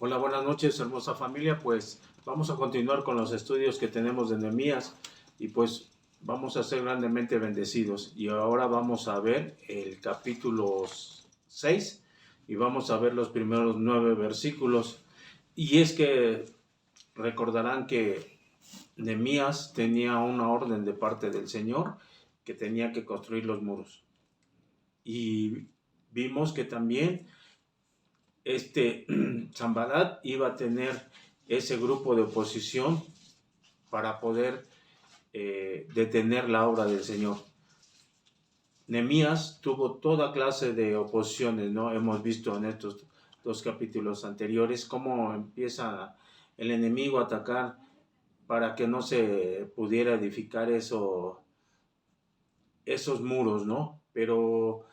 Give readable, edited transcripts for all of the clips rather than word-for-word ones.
Hola, buenas noches, hermosa familia. Pues vamos a continuar con los estudios que tenemos de Nehemías y pues vamos a ser grandemente bendecidos. Y ahora vamos a ver el capítulo 6 y vamos a ver los primeros 9 versículos. Y es que recordarán que Nehemías tenía una orden de parte del Señor que tenía que construir los muros. Y vimos que también Sanbalat iba a tener ese grupo de oposición para poder detener la obra del Señor. Nehemías tuvo toda clase de oposiciones, ¿no? Hemos visto en estos dos capítulos anteriores cómo empieza el enemigo a atacar para que no se pudiera edificar esos muros, ¿no? Pero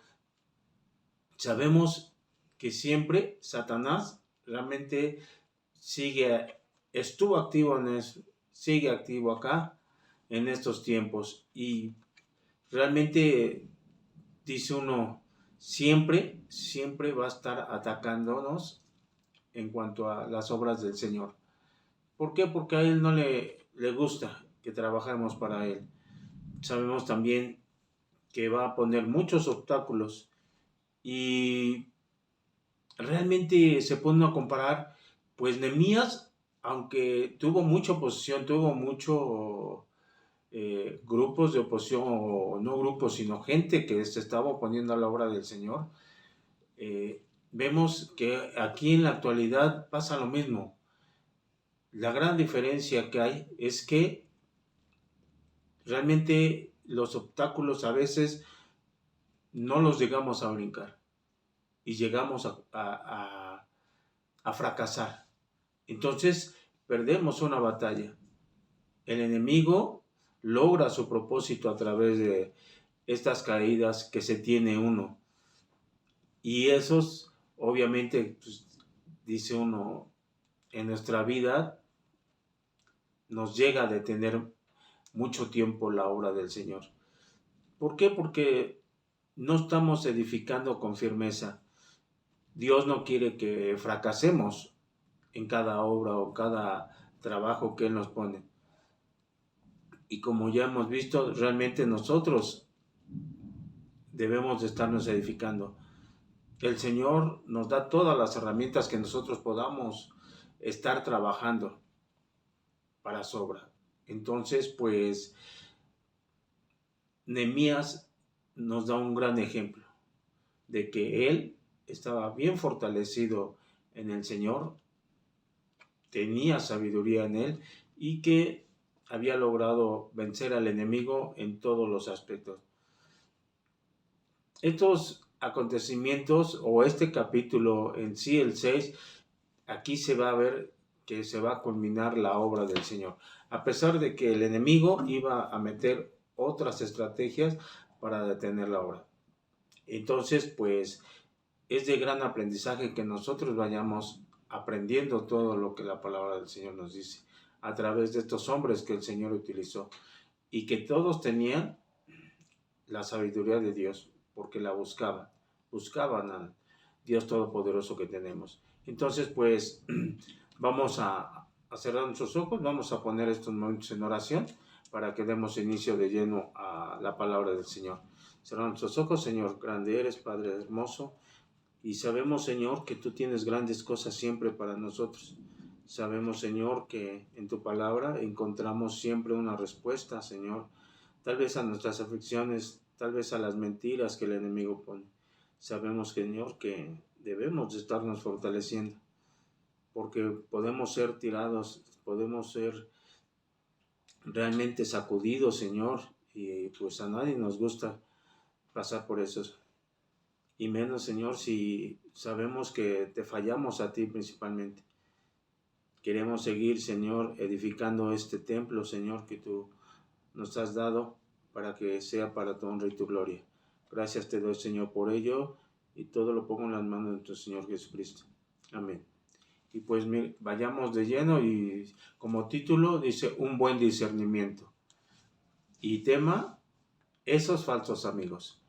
sabemos que siempre Satanás realmente estuvo activo sigue activo acá en estos tiempos y realmente dice uno, siempre va a estar atacándonos en cuanto a las obras del Señor. ¿Por qué? Porque a Él no le gusta que trabajemos para Él. Sabemos también que va a poner muchos obstáculos y realmente se pone a comparar, pues Nehemías, aunque tuvo mucha oposición, tuvo mucho grupos de oposición, o no grupos, sino gente que se estaba oponiendo a la obra del Señor, vemos que aquí en la actualidad pasa lo mismo. La gran diferencia que hay es que realmente los obstáculos a veces no los llegamos a brincar y llegamos a fracasar. Entonces perdemos una batalla. El enemigo logra su propósito a través de estas caídas que se tiene uno. Y esos, obviamente, pues, dice uno, en nuestra vida nos llega a detener mucho tiempo la obra del Señor. ¿Por qué? Porque no estamos edificando con firmeza. Dios no quiere que fracasemos en cada obra o cada trabajo que Él nos pone. Y como ya hemos visto, realmente nosotros debemos de estarnos edificando. El Señor nos da todas las herramientas que nosotros podamos estar trabajando para su obra. Entonces, pues, Nehemías nos da un gran ejemplo de que él estaba bien fortalecido en el Señor, tenía sabiduría en él y que había logrado vencer al enemigo en todos los aspectos. Estos acontecimientos o este capítulo en sí, el 6, aquí se va a ver que se va a culminar la obra del Señor, a pesar de que el enemigo iba a meter otras estrategias para detener la obra. Entonces, pues, es de gran aprendizaje que nosotros vayamos aprendiendo todo lo que la palabra del Señor nos dice a través de estos hombres que el Señor utilizó y que todos tenían la sabiduría de Dios porque la buscaban al Dios Todopoderoso que tenemos. Entonces, pues, vamos a cerrar nuestros ojos, vamos a poner estos momentos en oración para que demos inicio de lleno a la palabra del Señor. Cerramos nuestros ojos. Señor, grande eres, Padre hermoso, y sabemos, Señor, que tú tienes grandes cosas siempre para nosotros. Sabemos, Señor, que en tu palabra encontramos siempre una respuesta, Señor, tal vez a nuestras aflicciones, tal vez a las mentiras que el enemigo pone. Sabemos, Señor, que debemos de estarnos fortaleciendo, porque podemos ser tirados, podemos ser realmente sacudidos, Señor, y pues a nadie nos gusta pasar por eso. Y menos, Señor, si sabemos que te fallamos a ti principalmente. Queremos seguir, Señor, edificando este templo, Señor, que tú nos has dado para que sea para tu honra y tu gloria. Gracias te doy, Señor, por ello, y todo lo pongo en las manos de nuestro Señor Jesucristo. Amén. Y pues vayamos de lleno, y como título dice un buen discernimiento. Y tema, esos falsos amigos.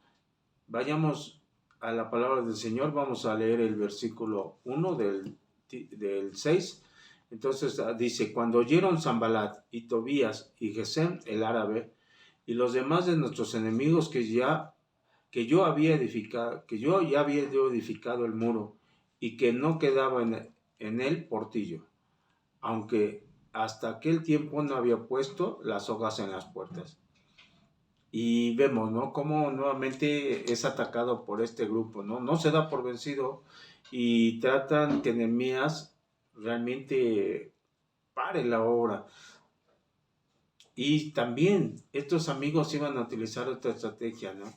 Vayamos a la palabra del Señor. Vamos a leer el versículo 1 del del 6. Entonces dice, cuando oyeron Sanballat y Tobías y Gesem el árabe y los demás de nuestros enemigos que yo ya había edificado el muro y que no quedaba en él portillo, aunque hasta aquel tiempo no había puesto las hojas en las puertas. Y vemos, ¿no?, cómo nuevamente es atacado por este grupo, ¿no? No se da por vencido y tratan que Nehemías realmente pare la obra. Y también estos amigos iban a utilizar otra estrategia, ¿no?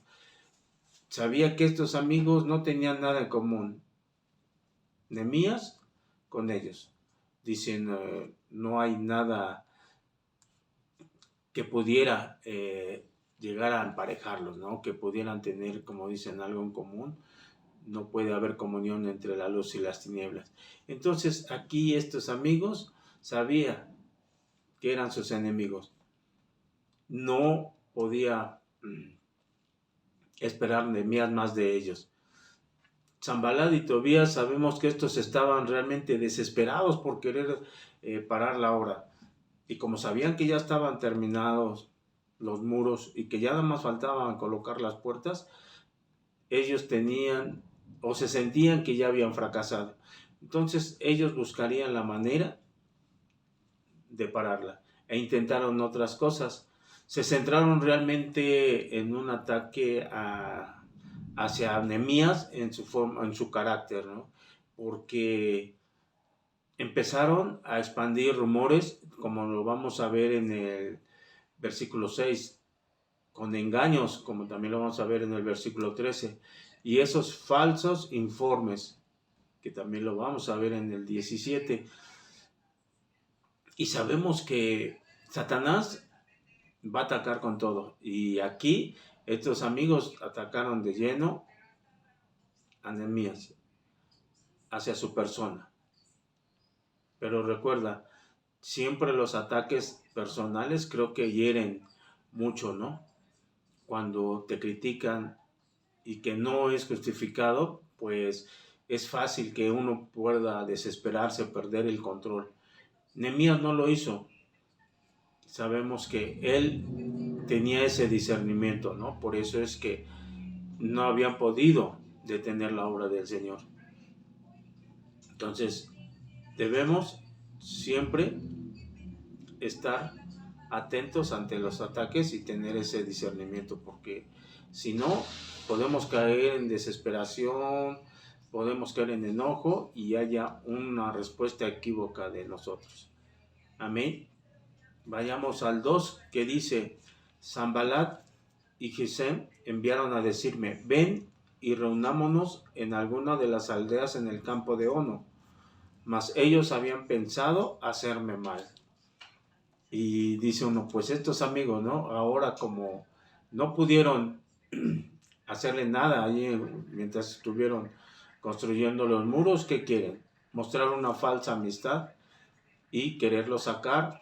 Sabía que estos amigos no tenían nada en común, Nehemías con ellos. Dicen, no hay nada que pudiera llegar a emparejarlos, ¿no? Que pudieran tener, como dicen, algo en común. No puede haber comunión entre la luz y las tinieblas. Entonces aquí estos amigos sabían que eran sus enemigos. No podía esperar Nehemías más de ellos. Sanballat y Tobías, sabemos que estos estaban realmente desesperados por querer parar la obra. Y como sabían que ya estaban terminados los muros y que ya nada más faltaban colocar las puertas, ellos tenían o se sentían que ya habían fracasado. Entonces ellos buscarían la manera de pararla e intentaron otras cosas. Se centraron realmente en un ataque hacia Nehemías en su forma, en su carácter, ¿no? Porque empezaron a expandir rumores, como lo vamos a ver en el versículo 6, con engaños, como también lo vamos a ver en el versículo 13, y esos falsos informes, que también lo vamos a ver en el 17. Y sabemos que Satanás va a atacar con todo, y aquí estos amigos atacaron de lleno a Nehemías, hacia su persona. Pero recuerda, siempre los ataques personales creo que hieren mucho, ¿no? Cuando te critican y que no es justificado, pues es fácil que uno pueda desesperarse, perder el control. Nehemías no lo hizo. Sabemos que él tenía ese discernimiento, ¿no? Por eso es que no habían podido detener la obra del Señor. Entonces, debemos siempre estar atentos ante los ataques y tener ese discernimiento, porque si no, podemos caer en desesperación, podemos caer en enojo y haya una respuesta equívoca de nosotros. Amén. Vayamos al 2, que dice, Sanballat y Gesem enviaron a decirme, ven y reunámonos en alguna de las aldeas en el campo de Ono, mas ellos habían pensado hacerme mal. Y dice uno, pues estos amigos, ¿no? Ahora como no pudieron hacerle nada allí mientras estuvieron construyendo los muros, ¿qué quieren? Mostrar una falsa amistad y quererlo sacar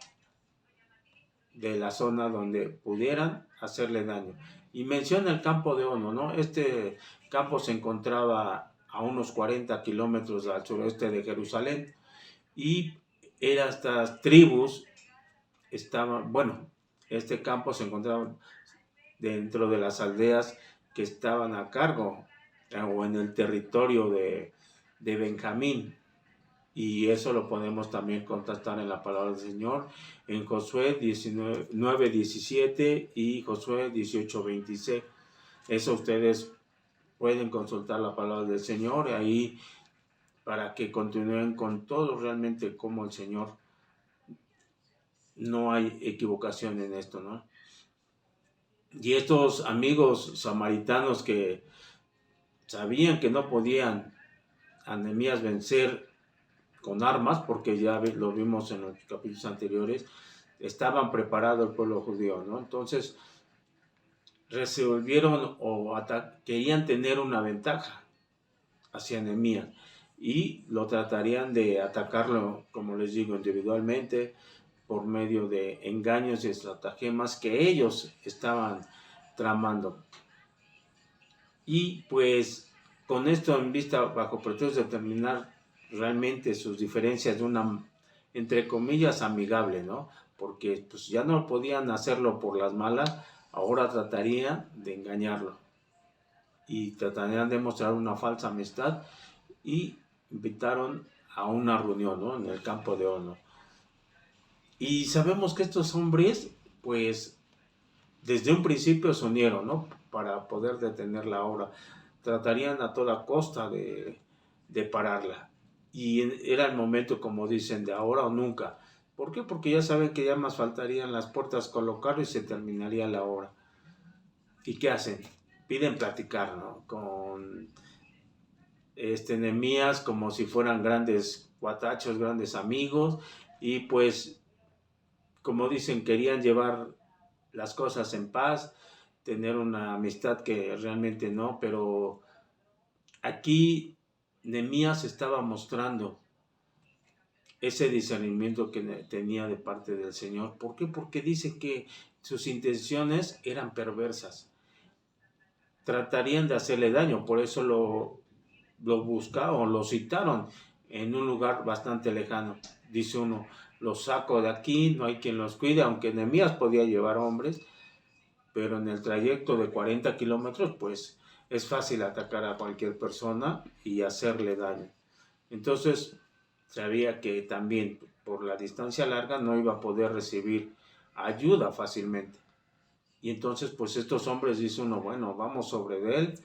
de la zona donde pudieran hacerle daño. Y menciona el campo de Ono, ¿no? Este campo se encontraba a unos 40 kilómetros al sureste de Jerusalén y estas tribus estaban, bueno, este campo se encontraba dentro de las aldeas que estaban a cargo o en el territorio de Benjamín. Y eso lo podemos también contrastar en la palabra del Señor en Josué 9:17 y Josué 18:26. Eso ustedes pueden consultar la palabra del Señor ahí para que continúen con todo realmente como el Señor. No hay equivocación en esto, ¿no? Y estos amigos samaritanos que sabían que no podían a Nehemías vencer con armas, porque ya lo vimos en los capítulos anteriores, estaban preparados el pueblo judío, ¿no? Entonces resolvieron querían tener una ventaja hacia Nehemías y lo tratarían de atacarlo, como les digo, individualmente, por medio de engaños y estratagemas que ellos estaban tramando. Y pues con esto en vista, bajo pretexto de terminar realmente sus diferencias de una, entre comillas, amigable, ¿no? Porque pues ya no podían hacerlo por las malas, ahora tratarían de engañarlo y tratarían de mostrar una falsa amistad y invitaron a una reunión, ¿no? En el campo de Ono. Y sabemos que estos hombres, pues, desde un principio se unieron, ¿no? Para poder detener la obra. Tratarían a toda costa de pararla. Y era el momento, como dicen, de ahora o nunca. ¿Por qué? Porque ya saben que ya más faltarían las puertas colocar y se terminaría la obra. ¿Y qué hacen? Piden platicar, ¿no? Con Nehemías como si fueran grandes cuatachos, grandes amigos. Y pues, como dicen, querían llevar las cosas en paz, tener una amistad que realmente no, pero aquí Nehemías estaba mostrando ese discernimiento que tenía de parte del Señor. ¿Por qué? Porque dice que sus intenciones eran perversas. Tratarían de hacerle daño, por eso lo buscaron, lo citaron en un lugar bastante lejano. Dice uno, los saco de aquí, no hay quien los cuide, aunque Nehemías podía llevar hombres, pero en el trayecto de 40 kilómetros, pues es fácil atacar a cualquier persona y hacerle daño. Entonces, sabía que también por la distancia larga no iba a poder recibir ayuda fácilmente. Y entonces, pues estos hombres, dice uno, bueno, vamos sobre él,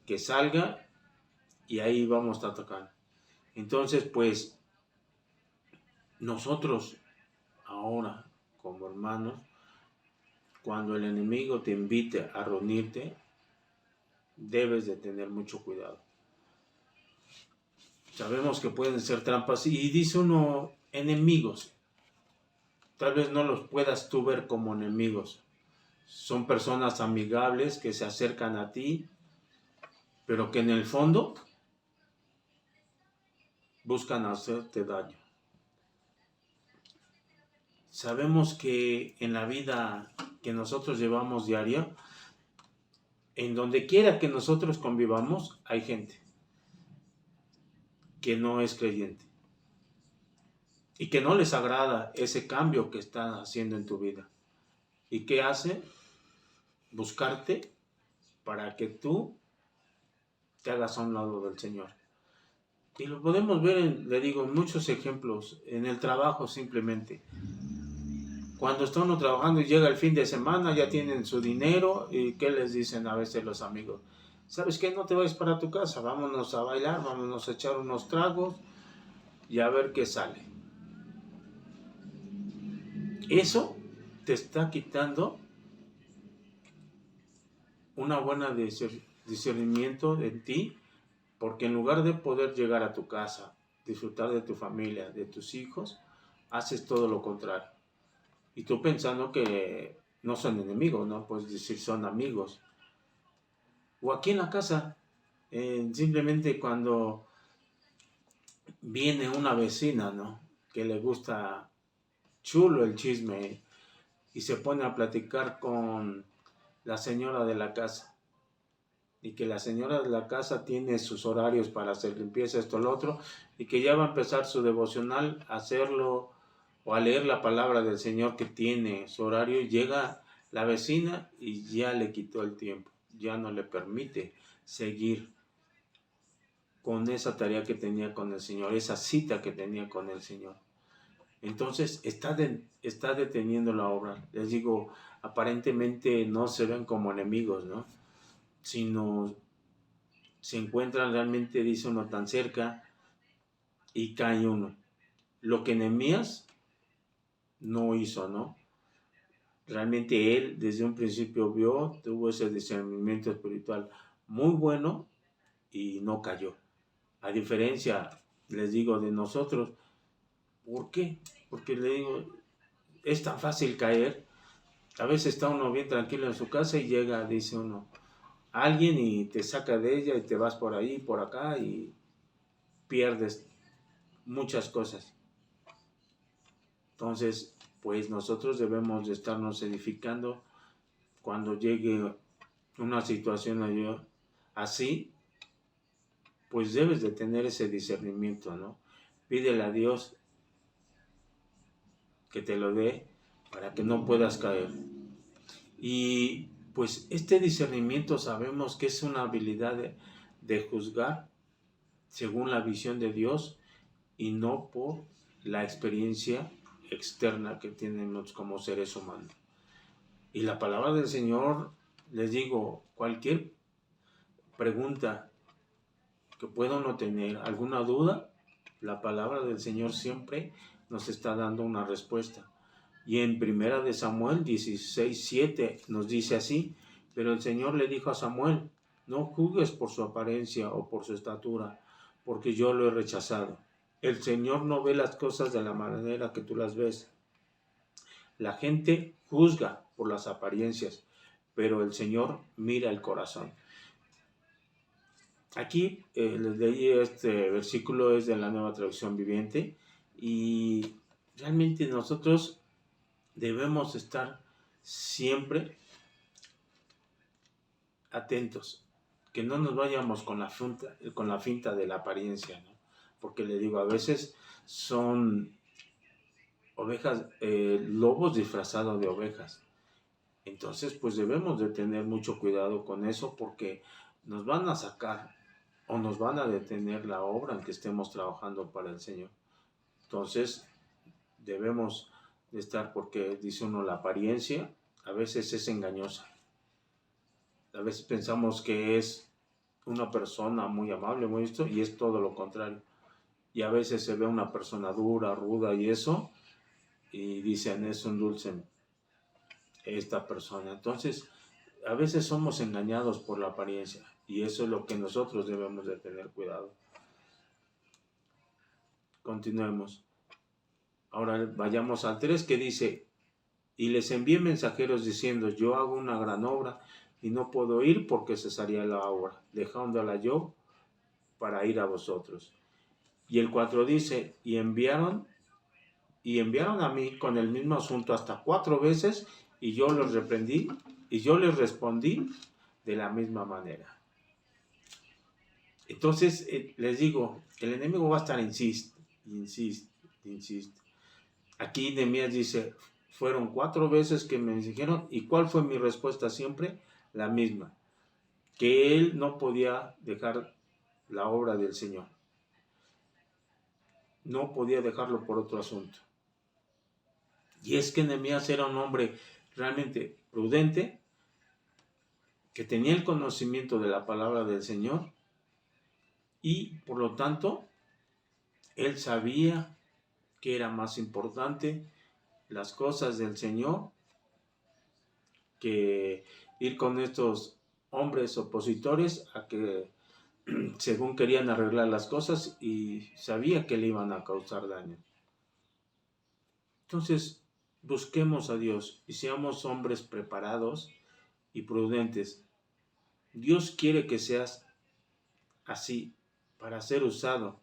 que salga y ahí vamos a atacar. Entonces, pues nosotros ahora, como hermanos, cuando el enemigo te invite a reunirte, debes de tener mucho cuidado. Sabemos que pueden ser trampas y dice uno enemigos. Tal vez no los puedas tú ver como enemigos. Son personas amigables que se acercan a ti, pero que en el fondo buscan hacerte daño. Sabemos que en la vida que nosotros llevamos diaria, en donde quiera que nosotros convivamos, hay gente que no es creyente y que no les agrada ese cambio que están haciendo en tu vida. ¿Y qué hace? Buscarte para que tú te hagas a un lado del Señor. Y lo podemos ver, le digo, en muchos ejemplos, en el trabajo simplemente. Cuando está uno trabajando y llega el fin de semana, ya tienen su dinero, y ¿qué les dicen a veces los amigos? ¿Sabes qué? No te vayas para tu casa, vámonos a bailar, vámonos a echar unos tragos y a ver qué sale. Eso te está quitando una buena discernimiento de ti, porque en lugar de poder llegar a tu casa, disfrutar de tu familia, de tus hijos, haces todo lo contrario. Y tú pensando que no son enemigos, ¿no? Puedes decir son amigos. O aquí en la casa, simplemente cuando viene una vecina, ¿no? Que le gusta chulo el chisme y se pone a platicar con la señora de la casa. Y que la señora de la casa tiene sus horarios para hacer limpieza, esto, lo otro, y que ya va a empezar su devocional a hacerlo o a leer la palabra del Señor que tiene su horario, y llega la vecina y ya le quitó el tiempo, ya no le permite seguir con esa tarea que tenía con el Señor, esa cita que tenía con el Señor. Entonces está deteniendo la obra. Les digo, aparentemente no se ven como enemigos, ¿no? Sino se encuentran realmente, dice uno, tan cerca y cae uno. Lo que Nehemías no hizo, ¿no? Realmente él desde un principio tuvo ese discernimiento espiritual muy bueno y no cayó. A diferencia, les digo, de nosotros. ¿Por qué? Porque le digo, es tan fácil caer. A veces está uno bien tranquilo en su casa y llega, dice uno, alguien y te saca de ella y te vas por ahí, por acá y pierdes muchas cosas. Entonces, pues nosotros debemos de estarnos edificando cuando llegue una situación así, pues debes de tener ese discernimiento, ¿no? Pídele a Dios que te lo dé para que no puedas caer. Y pues este discernimiento sabemos que es una habilidad de juzgar según la visión de Dios y no por la experiencia externa que tenemos como seres humanos. Y la palabra del Señor, les digo, cualquier pregunta que pueda uno tener, alguna duda, la palabra del Señor siempre nos está dando una respuesta. Y en 1 de Samuel 16:7 nos dice así: pero el Señor le dijo a Samuel, no juzgues por su apariencia o por su estatura, porque yo lo he rechazado. El Señor no ve las cosas de la manera que tú las ves. La gente juzga por las apariencias, pero el Señor mira el corazón. Aquí les leí este versículo, es de la Nueva Traducción Viviente, y realmente nosotros debemos estar siempre atentos, que no nos vayamos con la finta de la apariencia, ¿no? Porque le digo, a veces son ovejas, lobos disfrazados de ovejas. Entonces, pues debemos de tener mucho cuidado con eso, porque nos van a sacar o nos van a detener la obra en que estemos trabajando para el Señor. Entonces, debemos de estar, porque dice uno, la apariencia a veces es engañosa. A veces pensamos que es una persona muy amable, muy esto, y es todo lo contrario. Y a veces se ve una persona dura, ruda y eso, y dicen, es un dulce esta persona. Entonces, a veces somos engañados por la apariencia, y eso es lo que nosotros debemos de tener cuidado. Continuemos. Ahora vayamos al 3, que dice, y les envié mensajeros diciendo, yo hago una gran obra y no puedo ir porque cesaría la obra, dejándola yo para ir a vosotros. Y el 4 dice, y enviaron a mí con el mismo asunto hasta 4 veces, y yo los reprendí, y yo les respondí de la misma manera. Entonces, les digo, el enemigo va a estar insiste. Aquí Nehemías dice, fueron 4 veces que me dijeron, ¿y cuál fue mi respuesta siempre? La misma, que él no podía dejar la obra del Señor. No podía dejarlo por otro asunto. Y es que Nehemías era un hombre realmente prudente, que tenía el conocimiento de la palabra del Señor, y por lo tanto, él sabía que era más importante las cosas del Señor que ir con estos hombres opositores a que según querían arreglar las cosas y sabía que le iban a causar daño. Entonces, busquemos a Dios y seamos hombres preparados y prudentes. Dios quiere que seas así, para ser usado,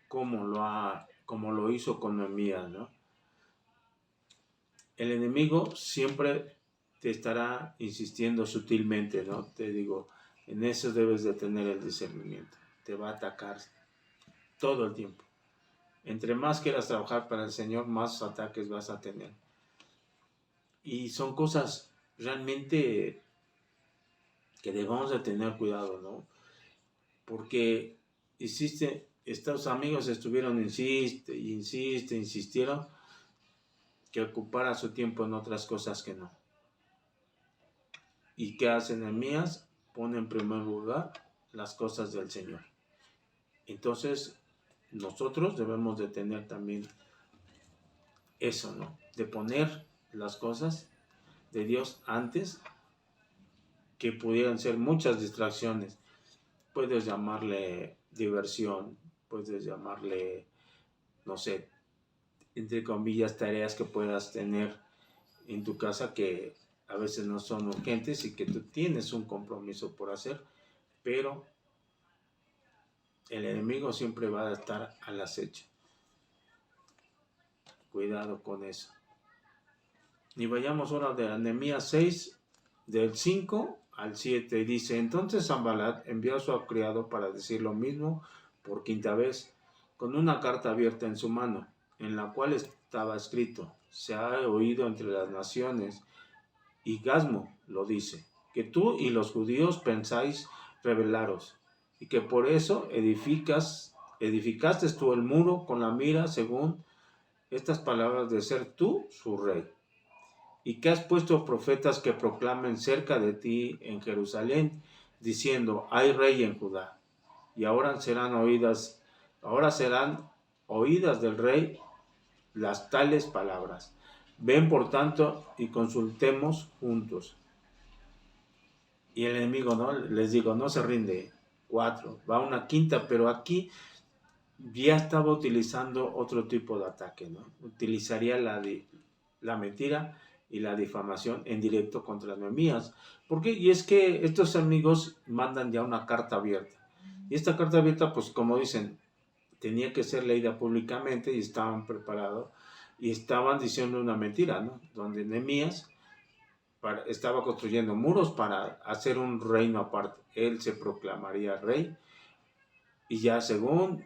como lo hizo con Nehemías, ¿no? El enemigo siempre te estará insistiendo sutilmente, ¿no? Te digo, en eso debes de tener el discernimiento. Te va a atacar todo el tiempo. Entre más quieras trabajar para el Señor, más ataques vas a tener. Y son cosas realmente que debemos de tener cuidado, ¿no? Porque estos amigos estuvieron, insistieron que ocupara su tiempo en otras cosas que no. ¿Y qué hacen Nehemías? Pone en primer lugar las cosas del Señor. Entonces, nosotros debemos de tener también eso, ¿no? De poner las cosas de Dios antes, que pudieran ser muchas distracciones. Puedes llamarle diversión, puedes llamarle, no sé, entre comillas, tareas que puedas tener en tu casa que a veces no son urgentes y que tú tienes un compromiso por hacer, pero el enemigo siempre va a estar al acecho. Cuidado con eso. Y vayamos ahora de Nehemías 6, del 5 al 7 dice: entonces Sanballat envió a su criado para decir lo mismo por quinta vez, con una carta abierta en su mano, en la cual estaba escrito: se ha oído entre las naciones, y Gasmo lo dice, que tú y los judíos pensáis rebelaros, y que por eso edificaste tú el muro con la mira según estas palabras de ser tú su rey, y que has puesto profetas que proclamen cerca de ti en Jerusalén, diciendo: hay rey en Judá. Y ahora serán oídas del rey las tales palabras. Ven por tanto y consultemos juntos. Y el enemigo, ¿no? Les digo, no se rinde. 4, va una quinta, pero aquí ya estaba utilizando otro tipo de ataque, ¿no? Utilizaría la mentira y la difamación en directo contra Nehemías. ¿Por qué? Y es que estos amigos mandan ya una carta abierta. Y esta carta abierta, pues como dicen, tenía que ser leída públicamente, y estaban preparados y estaban diciendo una mentira, ¿no? Donde Nehemías estaba construyendo muros para hacer un reino aparte. Él se proclamaría rey, y ya según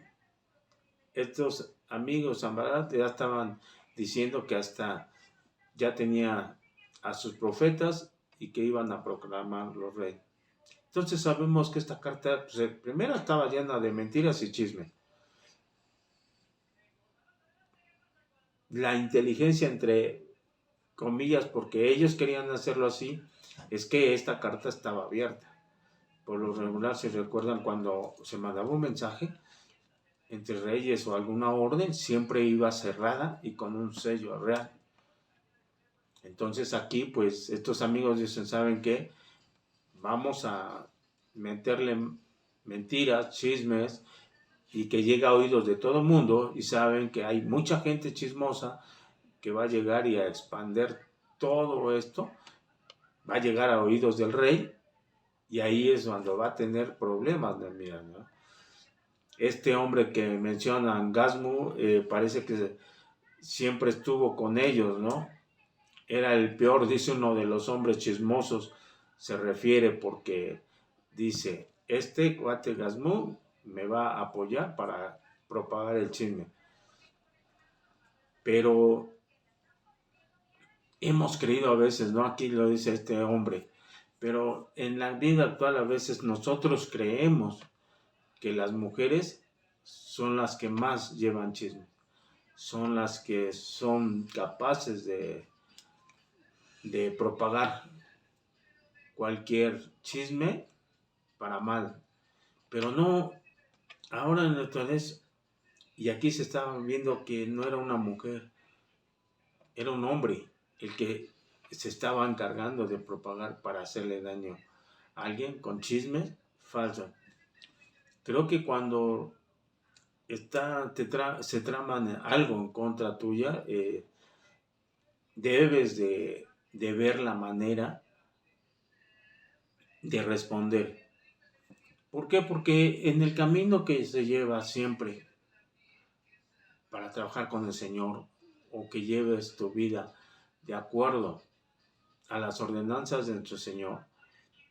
estos amigos Sanballat ya estaban diciendo que hasta ya tenía a sus profetas y que iban a proclamarlo rey. Entonces sabemos que esta carta, pues, primero estaba llena de mentiras y chisme. La inteligencia, entre comillas, porque ellos querían hacerlo así, es que esta carta estaba abierta. Por lo regular, si recuerdan, cuando se mandaba un mensaje entre reyes o alguna orden, siempre iba cerrada y con un sello real. Entonces aquí, pues, estos amigos dicen: ¿saben qué? Vamos a meterle mentiras, chismes, y que llegue a oídos de todo el mundo, y saben que hay mucha gente chismosa que va a llegar y a expander todo esto, va a llegar a oídos del rey, y ahí es cuando va a tener problemas, ¿no? Este hombre que mencionan, Gasmu, parece que siempre estuvo con ellos, ¿no? Era el peor, dice uno de los hombres chismosos, se refiere, porque dice: este cuate Gasmu me va a apoyar para propagar el chisme. Pero hemos creído a veces, ¿no? Aquí lo dice este hombre, pero en la vida actual a veces nosotros creemos que las mujeres son las que más llevan chisme, son las que son capaces de propagar cualquier chisme para mal. Pero no, ahora en la actualidad, y aquí se estaba viendo que no era una mujer, era un hombre el que se estaba encargando de propagar para hacerle daño a alguien con chismes falsos. Creo que cuando se traman algo en contra tuya, debes de ver la manera de responder. ¿Por qué? Porque en el camino que se lleva siempre para trabajar con el Señor, o que lleves tu vida de acuerdo a las ordenanzas de nuestro Señor,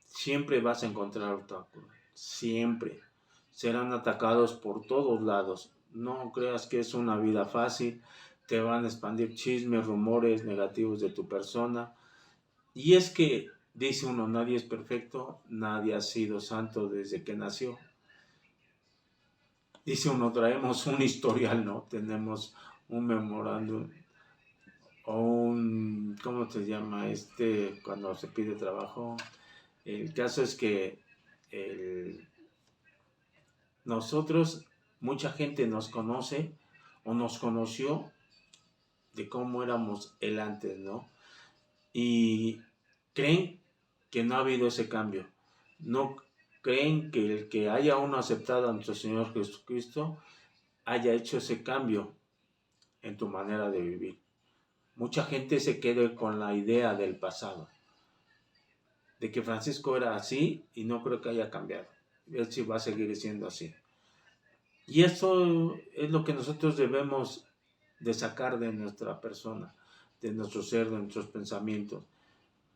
siempre vas a encontrar obstáculos. Siempre serán atacados por todos lados. No creas que es una vida fácil. Te van a expandir chismes, rumores negativos de tu persona. Y es que, dice uno, nadie es perfecto, nadie ha sido santo desde que nació. Dice uno, traemos un historial, ¿no? Tenemos un memorándum o un, ¿cómo se llama? Cuando se pide trabajo. El caso es que nosotros, mucha gente nos conoce o nos conoció de cómo éramos el antes, ¿no? Y creen que no ha habido ese cambio. No creen que el que haya uno aceptado a nuestro Señor Jesucristo haya hecho ese cambio en tu manera de vivir. Mucha gente se queda con la idea del pasado, de que Francisco era así, y no creo que haya cambiado. Él sí va a seguir siendo así. Y eso es lo que nosotros debemos de sacar de nuestra persona, de nuestro ser, de nuestros pensamientos.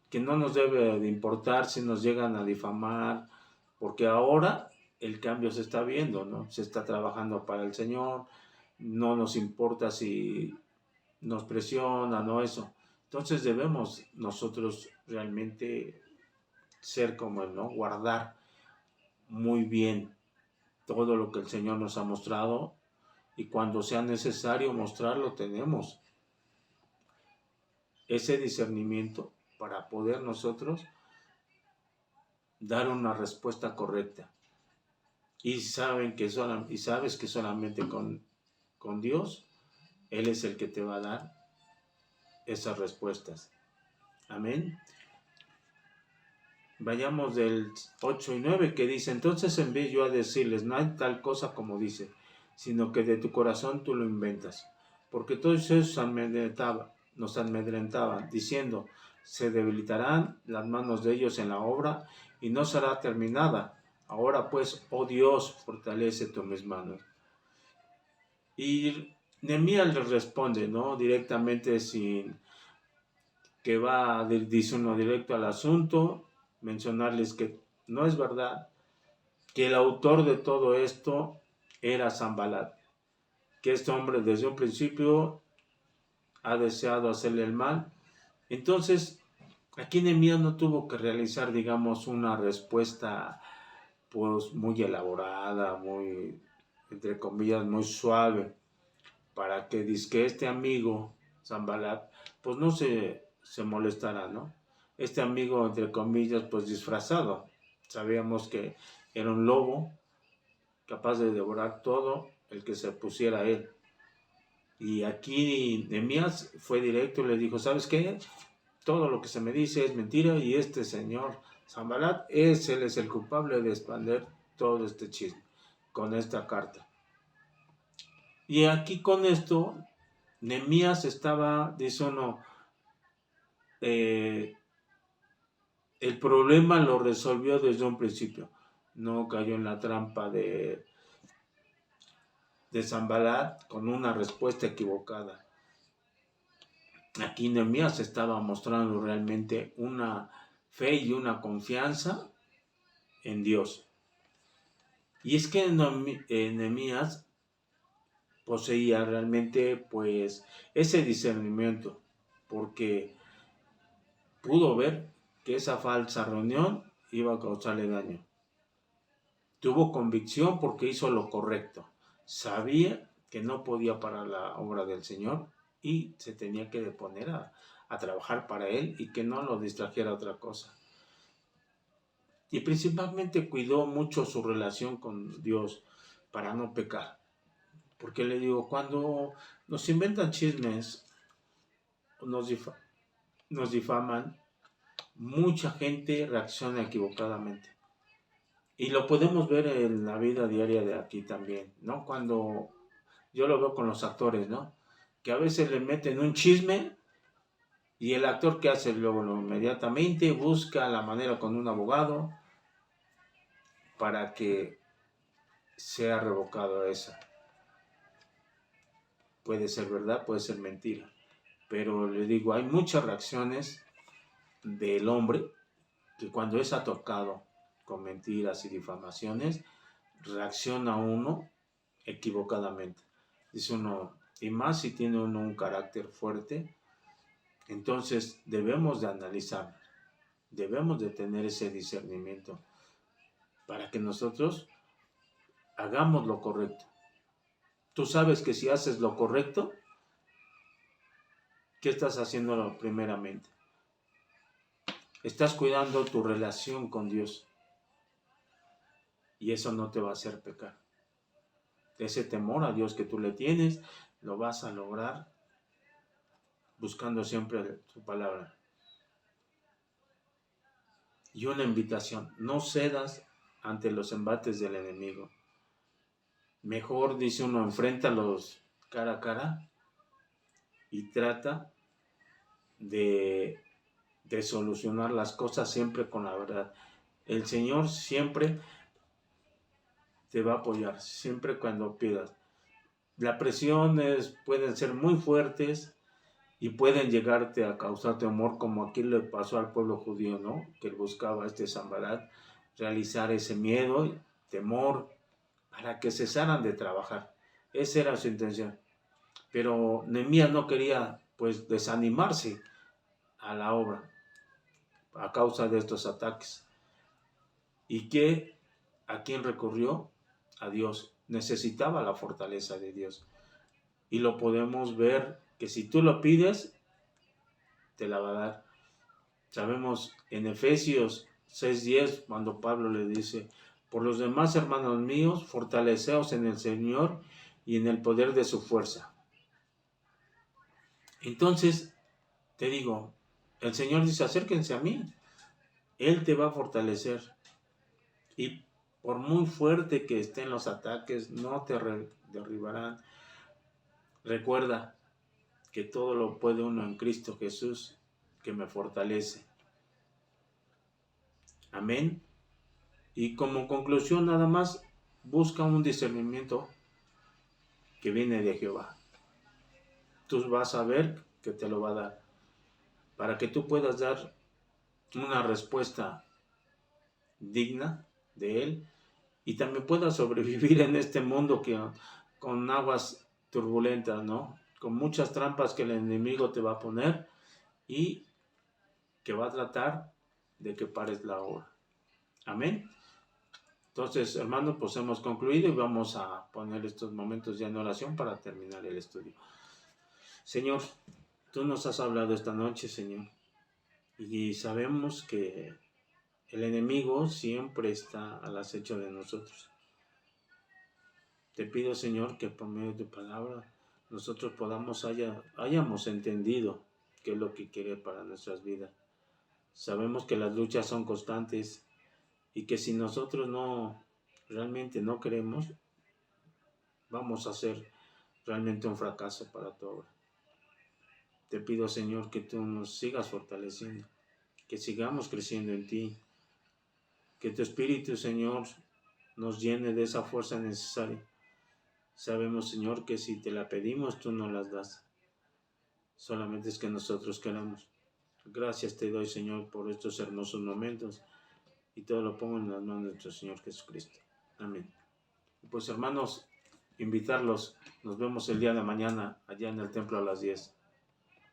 que no nos debe de importar si nos llegan a difamar, porque ahora el cambio se está viendo, ¿no? Se está trabajando para el Señor, no nos importa si nos presionan o eso. Entonces debemos nosotros realmente ser como Él, ¿no? Guardar muy bien todo lo que el Señor nos ha mostrado, y cuando sea necesario mostrarlo, tenemos ese discernimiento para poder nosotros dar una respuesta correcta. Y sabes que solamente con Dios, Él es el que te va a dar esas respuestas. Amén. Vayamos del 8 y 9, que dice: entonces envié yo a decirles, no hay tal cosa como dice, sino que de tu corazón tú lo inventas. Porque todos ellos nos amedrentaban, diciendo, se debilitarán las manos de ellos en la obra, y no será terminada. Ahora pues, oh Dios, fortalece tus mis manos. Y Nehemías les responde, ¿no? Directamente, sin que dice uno directo al asunto, mencionarles que no es verdad, que el autor de todo esto era Sanbalat, que este hombre desde un principio ha deseado hacerle el mal. Entonces, aquí Nehemías no tuvo que realizar, digamos, una respuesta pues muy elaborada, muy, entre comillas, muy suave, para que dizque este amigo, Sanbalat, pues no se molestara, ¿no? Este amigo, entre comillas, pues disfrazado. Sabíamos que era un lobo capaz de devorar todo el que se pusiera a él. Y aquí Nehemías fue directo y le dijo, ¿sabes qué? Todo lo que se me dice es mentira, y este señor Sanbalat, él es el culpable de expandir todo este chisme con esta carta. Y aquí con esto, Nehemías estaba, dice uno, el problema lo resolvió desde un principio. No cayó en la trampa de Sanbalat con una respuesta equivocada. Aquí Nehemías estaba mostrando realmente una fe y una confianza en Dios. Y es que Nehemías poseía realmente pues ese discernimiento, porque pudo ver que esa falsa reunión iba a causarle daño. Tuvo convicción porque hizo lo correcto. Sabía que no podía parar la obra del Señor y se tenía que poner a trabajar para Él, y que no lo distrajera otra cosa. Y principalmente cuidó mucho su relación con Dios para no pecar. Porque le digo, cuando nos inventan chismes, nos difaman, mucha gente reacciona equivocadamente. Y lo podemos ver en la vida diaria de aquí también, ¿no? Cuando yo lo veo con los actores, ¿no? Que a veces le meten un chisme, y el actor, que hace luego inmediatamente busca la manera con un abogado para que sea revocado eso. Puede ser verdad, puede ser mentira, pero le digo, hay muchas reacciones del hombre que cuando es atacado con mentiras y difamaciones, reacciona uno equivocadamente. Dice uno, y más si tiene uno un carácter fuerte, entonces debemos de analizar, debemos de tener ese discernimiento para que nosotros hagamos lo correcto. Tú sabes que si haces lo correcto, ¿qué estás haciendo primeramente? Estás cuidando tu relación con Dios, y eso no te va a hacer pecar. Ese temor a Dios que tú le tienes, lo vas a lograr buscando siempre su palabra. Y una invitación, no cedas ante los embates del enemigo. Mejor, dice uno, enfréntalos cara a cara y trata de solucionar las cosas siempre con la verdad. El Señor siempre te va a apoyar, siempre cuando pidas. Las presiones pueden ser muy fuertes, y pueden llegarte a causar temor, como aquí le pasó al pueblo judío, ¿no? Que buscaba Sanbalat realizar ese miedo, temor, para que cesaran de trabajar. Esa era su intención. Pero Nehemías no quería, pues, desanimarse a la obra a causa de estos ataques. ¿Y a quién recurrió? A Dios. Necesitaba la fortaleza de Dios. Y lo podemos ver que si tú lo pides, te la va a dar. Sabemos en Efesios 6:10, cuando Pablo le dice: por los demás, hermanos míos, fortaleceos en el Señor y en el poder de su fuerza. Entonces, te digo, el Señor dice: acérquense a mí, Él te va a fortalecer. Y por muy fuerte que estén los ataques, no te derribarán. Recuerda que todo lo puede uno en Cristo Jesús, que me fortalece. Amén. Y como conclusión, nada más, busca un discernimiento que viene de Jehová. Tú vas a ver que te lo va a dar, para que tú puedas dar una respuesta digna de Él y también puedas sobrevivir en este mundo con aguas turbulentas, ¿no? Con muchas trampas que el enemigo te va a poner y que va a tratar de que pares la obra. Amén. Entonces, hermanos, pues hemos concluido y vamos a poner estos momentos ya en oración para terminar el estudio. Señor, tú nos has hablado esta noche, Señor, y sabemos que el enemigo siempre está al acecho de nosotros. Te pido, Señor, que por medio de tu palabra nosotros hayamos entendido qué es lo que quiere para nuestras vidas. Sabemos que las luchas son constantes y que si nosotros realmente no queremos, vamos a ser realmente un fracaso para tu obra. Te pido, Señor, que tú nos sigas fortaleciendo, que sigamos creciendo en ti, que tu Espíritu, Señor, nos llene de esa fuerza necesaria. Sabemos, Señor, que si te la pedimos, tú nos las das. Solamente es que nosotros queramos. Gracias te doy, Señor, por estos hermosos momentos y todo lo pongo en las manos de nuestro Señor Jesucristo. Amén. Pues, hermanos, invitarlos. Nos vemos el día de mañana allá en el templo a las 10.